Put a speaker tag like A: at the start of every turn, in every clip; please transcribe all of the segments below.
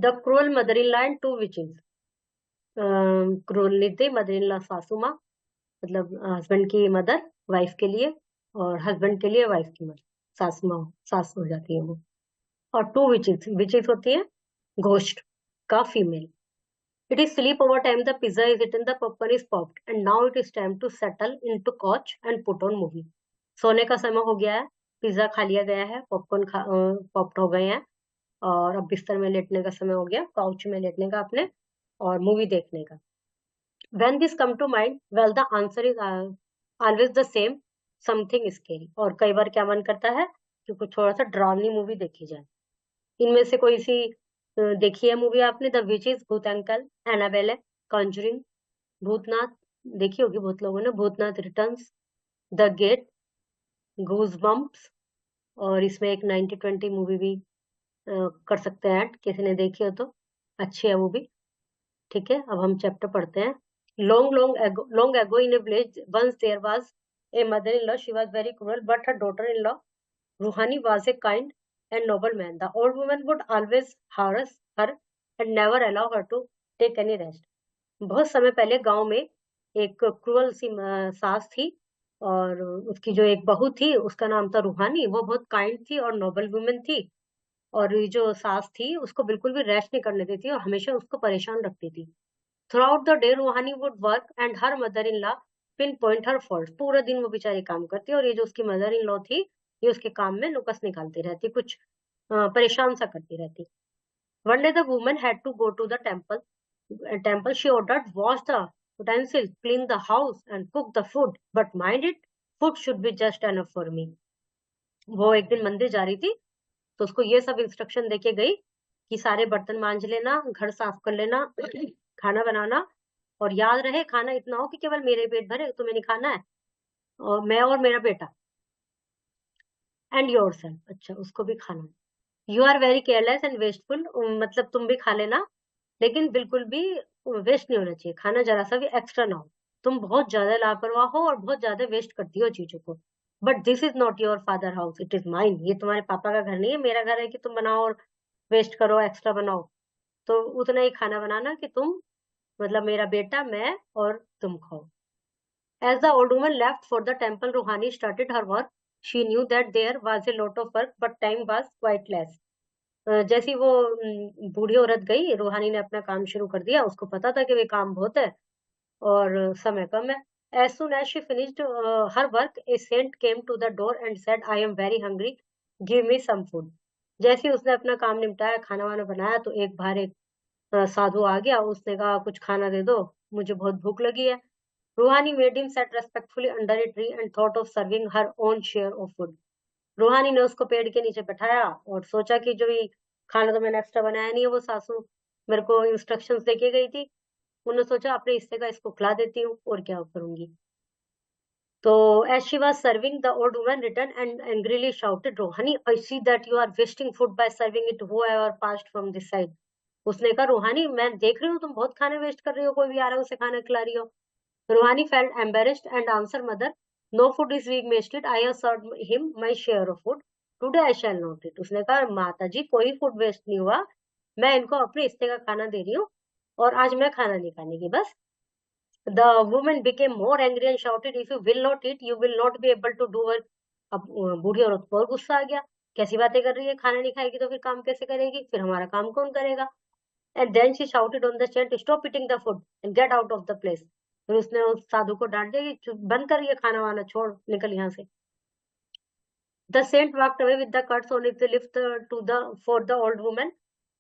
A: The cruel mother in law and two witches. Cruel नीति mother in law सासू माँ, मतलब हस्बैंड की मदर वाइफ के लिए, और हस्बैंड के लिए वाइफ की मदर सासू माँ, सास हो जाती है वो। और टू विचेस, विचेस होती है घोस्ट का female. It is sleepover time, the pizza is eaten, the popcorn is popped and now it is time to settle in to couch and put on movie. सोने का समय हो गया है, pizza खा लिया गया है, पॉपकॉर्न पॉप्ड हो गए हैं, और अब बिस्तर में लेटने का समय हो गया, काउच में लेटने का अपने, और मूवी देखने का। When this come to mind, well, the answer is always the same, something scary। और कई बार क्या मन करता है कि कुछ थोड़ा सा डरावनी मूवी देखी जाए। इनमें से कोई सी देखी है मूवी आपने? The Witches, Bhoot Uncle, Annabelle, Conjuring, Bhoothnath, देखी होगी बहुत लोगों ने, Bhoothnath Returns, The Gate, Goosebumps, और इसमें एक 90-20 मूवी भी कर सकते हैं ऐड, किसी ने देखी हो तो, अच्छी है वो भी। ठीक है, अब हम चैप्टर पढ़ते हैं। Long ago in a village, once there was a mother-in-law. She was very cruel, but her daughter-in-law, Ruhani, was a kind and noble man. The old woman would always harass her and never allow her to take any rest. बहुत समय पहले गांव में एक cruel सी सास थी, और उसकी जो एक बहू थी उसका नाम था रूहानी। वो बहुत काइंड थी और नोबल वुमेन थी, और ये जो सास थी उसको बिल्कुल भी रेस्ट नहीं करने देती और हमेशा उसको परेशान रखती थी। Throughout the day, Ruhani would work and her mother-in-law pinpoint her faults। पूरे दिन वो बेचारी काम करती और ये जो उसकी मदर इन लॉ थी, ये उसके काम में नुक्स निकालती रहती, कुछ परेशान सा करती रहती। One day the woman had to go to the temple. She ordered, wash the utensils, clean the house, and cook the food. But mind it, food should be just enough for me। वो एक दिन मंदिर जा रही थी, तो उसको ये सब इंस्ट्रक्शन देके गई कि सारे बर्तन मांज लेना, घर साफ कर लेना, खाना बनाना, और याद रहे खाना इतना हो कि केवल मेरे पेट भरे, तुम्हें नहीं खाना है, और मैं और मेरा बेटा, एंड योर सेल्फ, अच्छा उसको भी खाना है। You are very careless and wasteful, मतलब तुम भी खा लेना, लेकिन बिल्कुल भी वेस्ट नहीं होना चाहिए, खाना जरा सा भी एक्स्ट्रा ना हो। तुम बहुत ज्यादा लापरवाह हो और बहुत ज्यादा वेस्ट करती हो चीजों को। But this is not your father house, it is mine. ये तुम्हारे पापा का घर नहीं है, मेरा घर है कि तुम बनाओ और वेस्ट करो, एक्स्ट्रा बनाओ। तो उतना ही खाना बनाना कि तुम, मतलब मेरा बेटा, मैं और तुम खाओ। As the old woman left for the temple, Ruhani started her work. She knew that there was a lot of work, but time was quite less। जैसी वो बूढ़ी औरत गई, रूहानी ने अपना काम शुरू कर दिया। उसको पता था कि वे काम बहुत है और समय कम है। As soon as she finished her work, a saint came to the door and said, "I am very hungry. Give me some food." जैसे ही उसने अपना काम निपटाया, खाना वाना बनाया, तो एक बार एक साधु आ गया। उसने कहा, कुछ खाना दे दो, मुझे बहुत भूख लगी है। रूहानी made him sit respectfully under a tree and thought of serving her own share of food। रूहानी ने उसको पेड़ के नीचे बैठाया और सोचा कि जो ये खाना तो मैंने एक्स्ट्रा बनाया नहीं है, वो सासू मेरे को इंस्ट्रक्शंस देके गई थी, उन्होंने सोचा अपने हिस्से का इसको खिला देती हूँ, और क्या करूंगी। तो as she was serving, the old woman returned and angrily shouted, "Rohani, I see that you are wasting food by serving it whoever passed from this side." उसने कहा, रूहानी मैं देख रही हूँ तुम बहुत खाने वेस्ट कर रही हो, कोई भी आ रहा है उसे खाना खिला रही हो। रूहानी felt embarrassed and answered, "Mother, no food is being wasted. I have served him my share of food. Today I shall not eat." उसने कहा, माता जी कोई फूड वेस्ट नहीं हुआ, मैं इनको अपने हिस्से का खाना दे रही हूँ, और आज मैं खाना नहीं खाने की बस। The woman became more angry and shouted, "If you will not eat, you will not be able to do work." अब बूढ़ी औरत को और गुस्सा आ गया, कैसी बातें कर रही है, खाना नहीं खाएगी तो फिर काम कैसे करेगी, फिर हमारा काम कौन करेगा। And then she shouted on the saint, "Stop eating the food and get out of the place." फिर उसने उस साधु को डांट दिया कि बंद कर ये खाना वाना, छोड़, निकल यहाँ से। The saint walked away with the cuts on his lips for the old woman.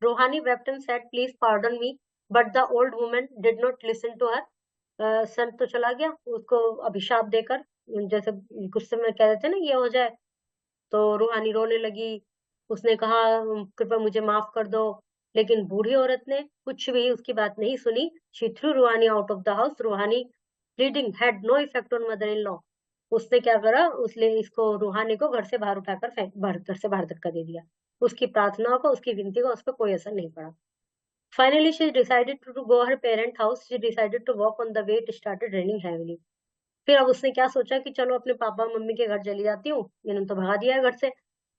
A: Rohani wept and said, "Please pardon me," but the old woman did not listen to her। संत तो चला गया उसको अभिशाप देकर, जैसे गुस्से में कह देते ना ये हो जाए, तो रूहानी रोने लगी। उसने कहा, कृपया मुझे माफ कर दो, लेकिन बूढ़ी औरत ने कुछ भी उसकी बात नहीं सुनी। She threw Ruhani out of the house. Ruhani pleading had no effect on mother in law. उसने क्या करा, उसने इसको, रूहानी को घर से बाहर उठाकर घर से बाहर धक्का दे दिया। उसकी प्रार्थनाओं को, उसकी विनती को उस पर कोई असर नहीं पड़ा। Finally, she decided to go her parent house. She decided to walk on the way it started raining heavily। फिर अब उसने क्या सोचा कि चलो अपने पापा मम्मी के घर चली जाती हूँ, इन्होंने तो भगा दिया है घर से।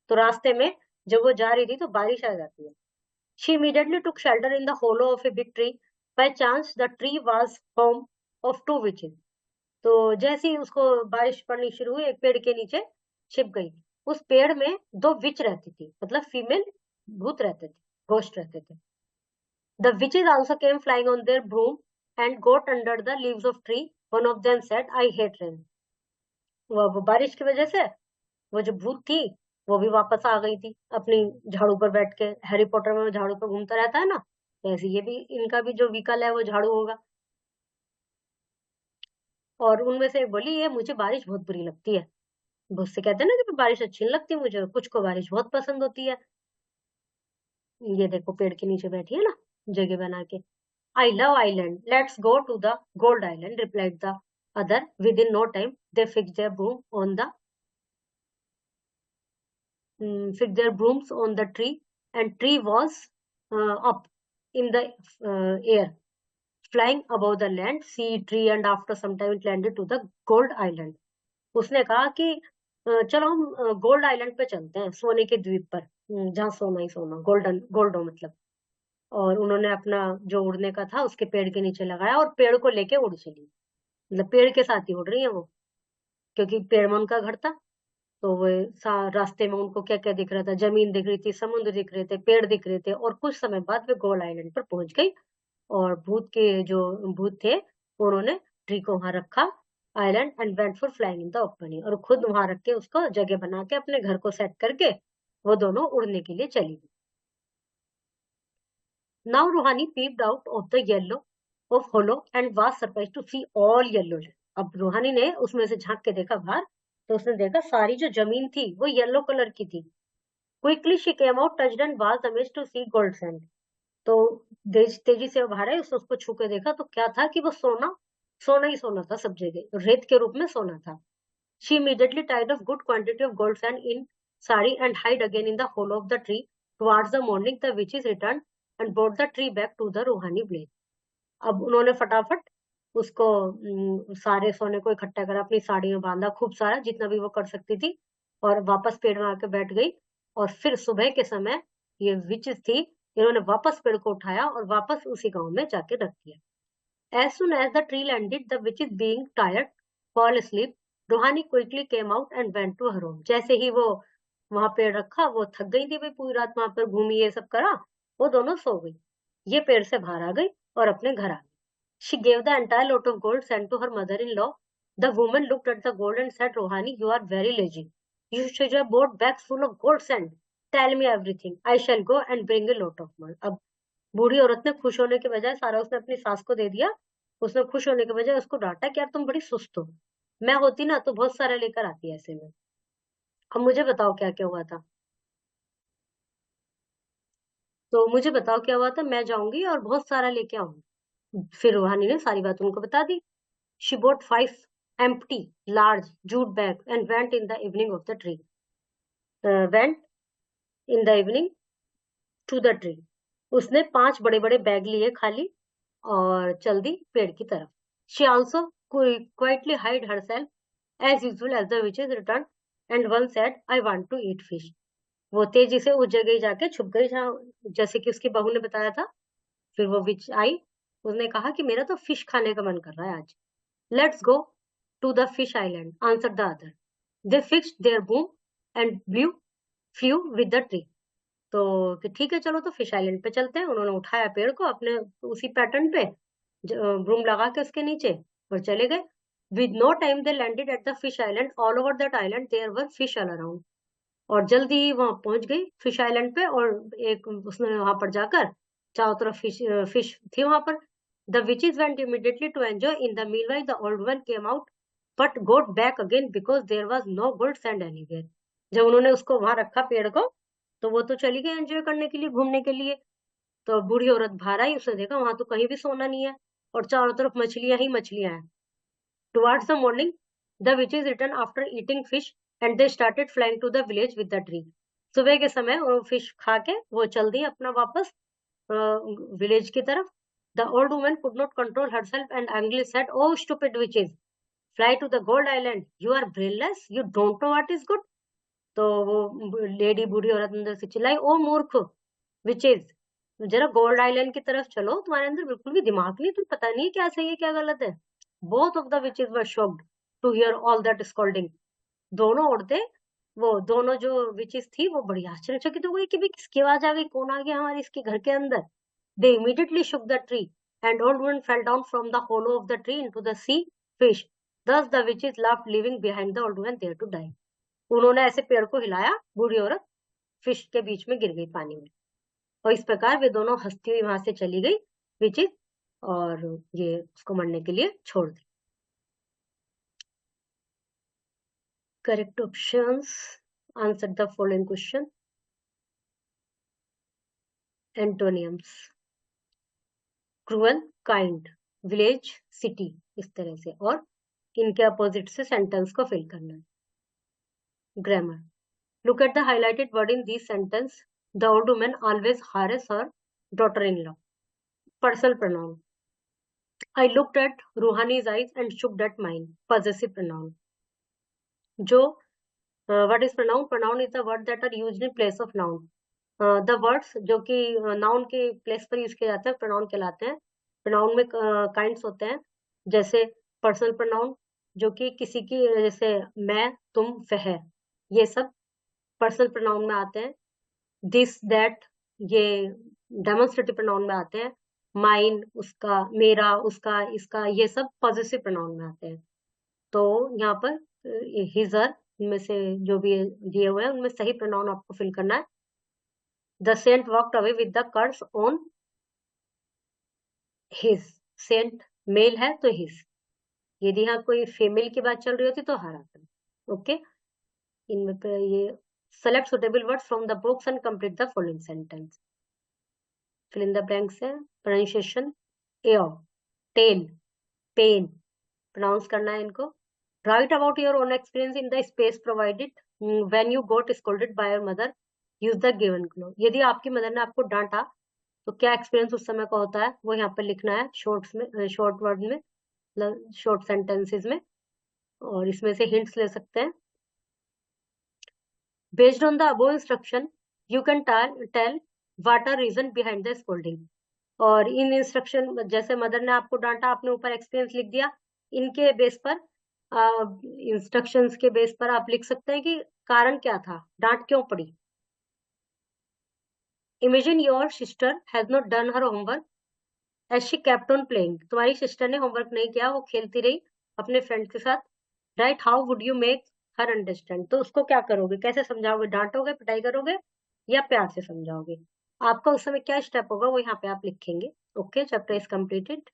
A: तो रास्ते में जब वो जा रही थी तो बारिश आ जाती है, She immediately took shelter in the hollow of a big tree. By chance, the tree was home of two witches. तो जैसे ही उसको बारिश पड़नी शुरू हुई, एक पेड़ के नीचे छिप गई. उस पेड़ में दो विच रहती थी, मतलब फीमेल भूत रहते थे, घोस्ट रहते थे. The witches also came flying on their broom and got under the leaves of tree. One of them said, I hate rain. वो बारिश की वजह से वो जो भूत थी वो भी वापस आ गई थी अपनी झाड़ू पर बैठ के. हैरी पॉटर में वो झाड़ू पर घूमता रहता है ना, तो ऐसे ये भी, इनका भी जो व्हीकल है वो झाड़ू होगा. और उनमें से एक बोली, ये मुझे बारिश बहुत बुरी लगती है. बहुत से कहते हैं ना कि बारिश अच्छी नहीं लगती मुझे, कुछ को बारिश बहुत पसंद होती है. ये देखो पेड़ के नीचे बैठी है ना जगह बना के. I love island. Let's go to the gold island, replied the other. Within no time, they fixed their brooms on the tree, and tree was up in the air, flying above the land, sea, tree, and after some time it landed to the gold island. उसने कहा कि चलो हम gold island पे चलते हैं, सोने के द्वीप पर, जहाँ सोना ही सोना, गोल्डन गोल्डो मतलब. और उन्होंने अपना जो उड़ने का था उसके पेड़ के नीचे लगाया और पेड़ को लेके उड़ चली. मतलब पेड़ के साथ ही उड़ रही है वो, क्योंकि पेड़ में उनका घर था. तो वो रास्ते में उनको क्या क्या दिख रहा था, जमीन दिख रही थी, समुद्र दिख रहे थे, पेड़ दिख रहे थे. और कुछ समय बाद वे गोल्ड आइलैंड पर पहुंच गई. और भूत थे, उन्होंने ट्री को वहां रखा, island, and went for flying in the open, और खुद वहां रख के उसको जगह बना के अपने घर को सेट करके वो दोनों उड़ने के लिए चली गई. नाउ रूहानी peeped out of the yellow of hollow and was surprised to see all yellow. अब रूहानी ने उसमें से झांक के देखा बाहर, तो उसने देखा सारी जो जमीन थी वो येलो कलर की थी. Quickly she came out, touched and was amazed to see gold sand. तो तेजी से वो बाहर आई, उसने उसको छू के देखा तो क्या था कि वो सोना, सोना ही सोना था, सब जगह रेत के रूप में सोना था. She immediately tied a good quantity of gold sand in sari and hid again in the hollow of the tree. Towards the morning, the witches returned and brought the tree back to the रूहानी village. अब उन्होंने फटाफट उसको सारे सोने को इकट्ठा करा, अपनी साड़ी में बांधा खूब सारा, जितना भी वो कर सकती थी, और वापस पेड़ में आके बैठ गई. और फिर सुबह के समय ये विचेस थी, इन्होंने वापस पेड़ को उठाया और वापस उसी गांव में जाके रख दिया. As soon as the tree landed, the witches being tired, fall asleep. रूहानी quickly came out and went to her home. जैसे ही वो वहां पेड़ रखा, वो थक गई थी भाई, पूरी रात वहां पर घूमी, ये सब करा, वो दोनों सो गई. ये पेड़ से बाहर आ गई और अपने घर आ गई. She gave the entire lot of gold sent to her mother-in-law. The woman looked at the gold and said, Rohani, you are very lazy. You should have bought bags full of gold sand. Tell me everything. I shall go and bring a lot of more. अब बूढ़ी औरत ने खुश होने के बजाय सारा उसने अपनी सास को दे दिया. उसने खुश होने के बजाय उसको डांटा कि यार तुम बड़ी सुस्त हो, मैं होती ना तो बहुत सारा लेकर आती ऐसे में. अब मुझे बताओ क्या क्या हुआ था. तो मुझे बताओ क्या हुआ था, मैं जाऊंगी और बहुत सारा लेके आऊंगी. फिर रूहानी ने सारी बात उनको बता दी. She bought 5 empty, large jute bags and went in the evening of the tree. Went in the evening to the tree. उसने 5 बड़े-बड़े बैग लिए खाली और चल दी पेड़ की तरफ. She also quietly hid herself as usual as the witches returned, and one said, I want to eat fish. वो तेजी से उस जगह जाके छुप गई जहाँ, जैसे कि उसकी बहू ने बताया था. फिर वो विच आई, उसने कहा कि मेरा तो फिश खाने का मन कर रहा है आज. Let's go to the fish island, answered the other. They fixed their boom and flew with the tree. तो कि ठीक है चलो तो फिश आइलैंड पे चलते हैं. उन्होंने उठाया पेड़ को अपने उसी पैटर्न पे, ब्रूम लगा के उसके नीचे, और चले गए. With no time they landed at the fish island. All over that island there were fish all around. और जल्दी ही वहां पहुंच गई फिश आइलैंड पे, और एक उसने वहां पर जाकर चारों तरफ फिश थी वहां पर. The witches went immediately to enjoy. In the meanwhile, the old woman came out, but got back again because there was no gold sand anywhere. जब उन्होंने उसको वहां रखा पेड़ को, तो वो तो चली गई एंजॉय करने के लिए, घूमने के लिए. तो बूढ़ी औरत बाहर आई, उसने देखा वहां तो कहीं भी सोना नहीं है और चारों तरफ मछलियां ही मछलियां हैं. Towards the morning, the witches returned after eating fish, and they started flying to the village with the tree. सुबह के समय वो फिश खा के वो चल दी अपना वापस विलेज की तरफ. The old woman could not control herself and angrily said, Oh, stupid witches, fly to the gold island. You are brainless. You don't know what is good. तो वो लेडी बूढ़ी औरत अंदर से चिल्लाई, ओ मूर्ख विचेज, जरा गोल्ड आइलैंड की तरफ चलो, तुम्हारे अंदर बिल्कुल भी दिमाग नहीं, तुम पता नहीं क्या सही है क्या गलत है। Both of the witches were shocked to hear all that scolding. दोनों औरतें, वो दोनों जो विचेस थी, वो बड़ी आश्चर्यचकित हो गई कि भाई किसकी आवाज आ गई, कौन आ गया हमारे इसके घर के अंदर। दे immediately shook the tree and old woman fell down from the hollow of the tree into the sea fish. Thus the witches laughed, leaving behind the old woman there to die. उन्होंने ऐसे पेड़ को हिलाया, बूढ़ी औरत fish के बीच में गिर गई पानी में, और इस प्रकार वे दोनों हंसती हुई वहां से चली गई विचित, और ये उसको मरने के लिए छोड़ दी। Correct options, answer the following question. Antonyms, cruel, kind, village, city, इस तरह से, और इनके अपोजिट से सेंटेंस को फिल करना है। Grammar, look at the highlighted word in this sentence. The old woman always harasses her daughter-in-law. Personal pronoun. I looked at Ruhani's eyes and shook at mine. Possessive pronoun. जो what is pronoun? Pronoun is the word that are used in place of noun. The words जो कि noun के place पर use किए जाते हैं pronoun कहलाते हैं। pronoun में kinds होते हैं, जैसे personal pronoun जो कि किसी की, जैसे मैं, तुम, वह, ये सब पर्सनल प्रोनाउन में आते हैं। दिस, दैट, ये डेमोन्स्ट्रेटिव प्रोनाउन में आते हैं। माइन, उसका, मेरा, उसका, इसका, ये सब पॉजिटिव प्रोनाउन में आते हैं। तो यहाँ पर हिज, हर, इनमें से जो भी दिए हुए हैं उनमें सही प्रोनाउन आपको फिल करना है। The saint walked away with the curse on his. Saint male है तो हिज, यदि यहाँ कोई फीमेल की बात चल रही होती तो हर आता। ओके, इनमें पे ये select suitable words from the books and complete the following sentence. Fill in the blanks है। Pronunciation, air, tail, pen, pronounce करना है इनको। Write about your own experience in the space provided when you got scolded by your mother, use the given clue. यदि आपकी mother ने आपको डांटा तो क्या एक्सपीरियंस उस समय का होता है, वो यहाँ पर लिखना है शॉर्ट्स में, शॉर्ट वर्ड में, मतलब शॉर्ट सेंटेंसेस में, और इसमें से हिंट्स ले सकते हैं। Based on the above instruction you can tell what are reason behind the scolding. और इन इंस्ट्रक्शन, जैसे मदर ने आपको डांटा, आपने ऊपर एक्सपीरियंस लिख दिया, इनके बेस पर, इंस्ट्रक्शंस के बेस पर आप लिख सकते हैं कि कारण क्या था, डांट क्यों पड़ी। Imagine your sister has not done her homework as she kept on playing. तुम्हारी सिस्टर ने होमवर्क नहीं किया, वो खेलती रही अपने फ्रेंड के साथ। Right, how would you make her understand. तो उसको क्या करोगे, कैसे समझाओगे, डांटोगे, पिटाई करोगे, या प्यार से समझाओगे। आपका उस समय क्या स्टेप होगा वो यहाँ पे आप लिखेंगे। Okay, chapter is completed.